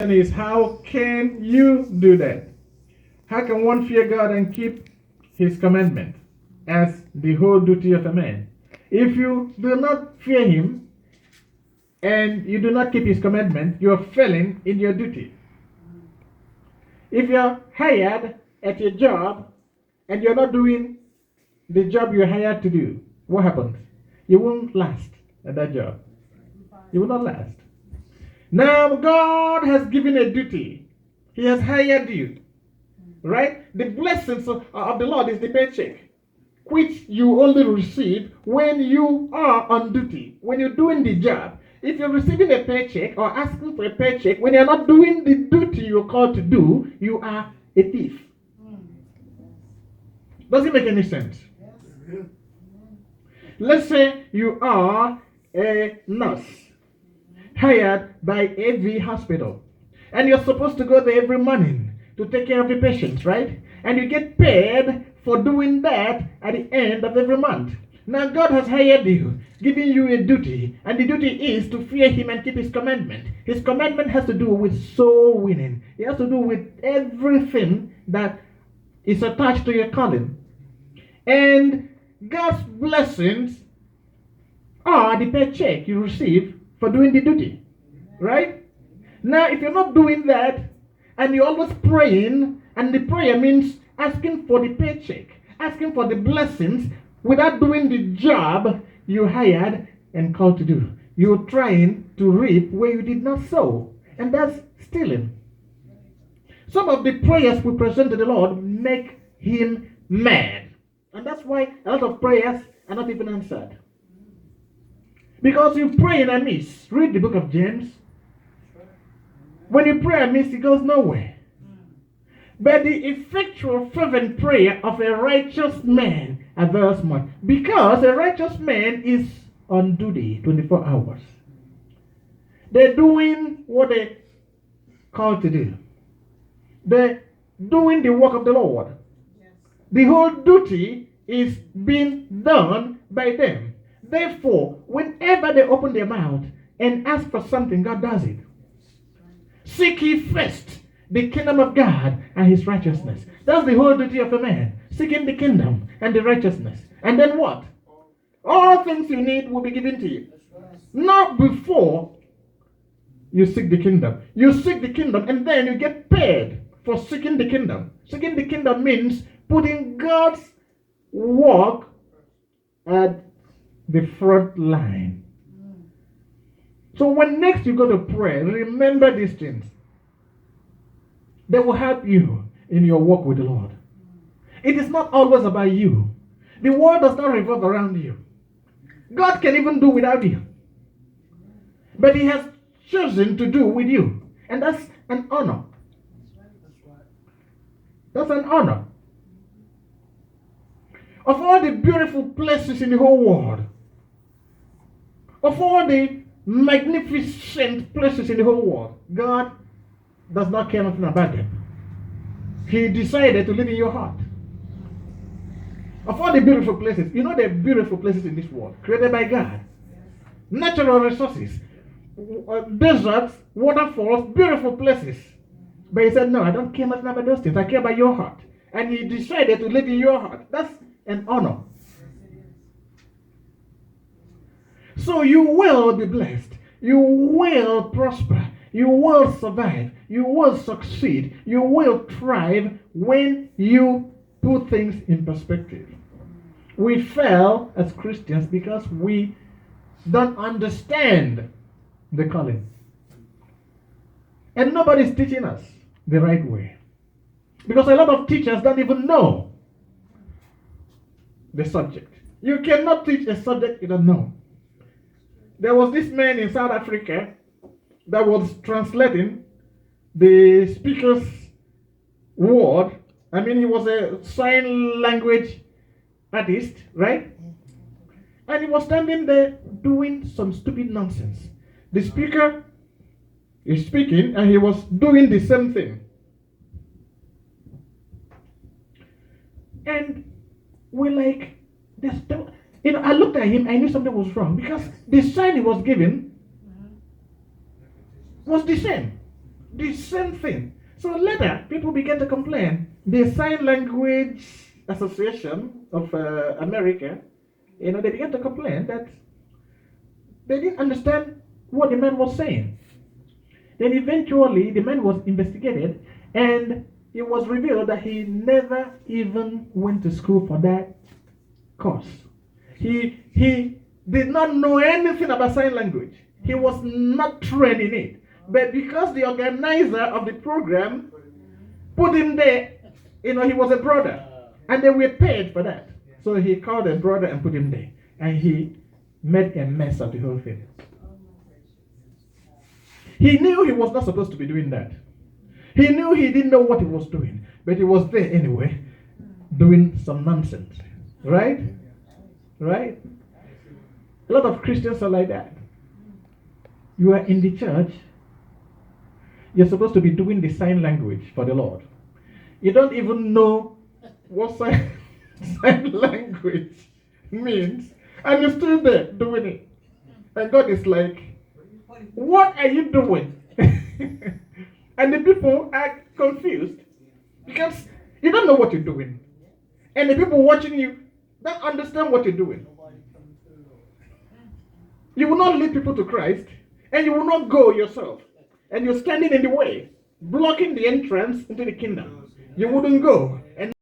Is how can you do that? How can one fear God and keep his commandment as the whole duty of a man? If you do not fear him and you do not keep his commandment, you are failing in your duty. If you're hired at your job and you're not doing the job you're hired to do, what happens? You won't last at that job. You will not last. Now, God has given a duty. He has hired you. Right? The blessings of the Lord is the paycheck, which you only receive when you are on duty, when you're doing the job. If you're receiving a paycheck or asking for a paycheck, when you're not doing the duty you're called to do, you are a thief. Does it make any sense? Yes. Let's say you are a nurse hired by AV Hospital, and you're supposed to go there every morning to take care of the patients, right? And you get paid for doing that at the end of every month. Now God has hired you, giving you a duty, and the duty is to fear him and keep his commandment. His commandment has to do with soul winning. It has to do with everything that is attached to your calling. And God's blessings are the paycheck you receive for doing the duty. Right? Now, if you're not doing that, and you're always praying, and the prayer means asking for the paycheck, asking for the blessings, without doing the job you hired and called to do. You're trying to reap where you did not sow. And that's stealing. Some of the prayers we present to the Lord make him mad. And that's why a lot of prayers are not even answered. Because you pray in a miss. Read the book of James. When you pray amiss, it goes nowhere. But the effectual fervent prayer of a righteous man avails much. Because a righteous man is on duty 24 hours. They're doing what they're called to do. They're doing the work of the Lord. Yes. The whole duty is being done by them. Therefore, whenever they open their mouth and ask for something, God does it. Seek ye first the kingdom of God and his righteousness. That's the whole duty of a man. Seeking the kingdom and the righteousness. And then what? All things you need will be given to you. Not before you seek the kingdom. You seek the kingdom and then you get paid for seeking the kingdom. Seeking the kingdom means putting God's work at the front line. So when next you go to pray, remember these things. They will help you in your walk with the Lord. It is not always about you. The world does not revolve around you. God can even do without you. But he has chosen to do with you. And that's an honor. That's an honor. Of all the beautiful places in the whole world, of all the magnificent places in the whole world, God does not care nothing about them. He decided to live in your heart. Of all the beautiful places, you know there are beautiful places in this world, created by God. Natural resources, deserts, waterfalls, beautiful places. But he said, no, I don't care nothing about those things. I care about your heart. And he decided to live in your heart. That's an honor. So you will be blessed. You will prosper. You will survive. You will succeed. You will thrive when you put things in perspective. We fail as Christians because we don't understand the calling. And nobody's teaching us the right way. Because a lot of teachers don't even know the subject. You cannot teach a subject you don't know. There was this man in South Africa that was translating the speaker's word. I mean, he was a sign language artist, right? And he was standing there doing some stupid nonsense. The speaker is speaking and he was doing the same thing. And we're like, I looked at him, I knew something was wrong because the sign he was giving was the same. the same thing. So later, people began to complain. The Sign Language Association of America, they began to complain that they didn't understand what the man was saying. Then eventually, the man was investigated, and it was revealed that he never even went to school for that course. He did not know anything about sign language. He was not trained in it. But because the organizer of the program put him there, he was a brother, and they were paid for that. So he called a brother and put him there, and he made a mess of the whole thing. He knew he was not supposed to be doing that. He knew he didn't know what he was doing, but he was there anyway, doing some nonsense. Right? Right? A lot of Christians are like that. You are in the church, you're supposed to be doing the sign language for the Lord. You don't even know what sign language means, and you're still there doing it. And God is like, what are you doing? And the people are confused because you don't know what you're doing. And the people watching you don't understand what you're doing. You will not lead people to Christ, and you will not go yourself. And you're standing in the way, blocking the entrance into the kingdom. You wouldn't go.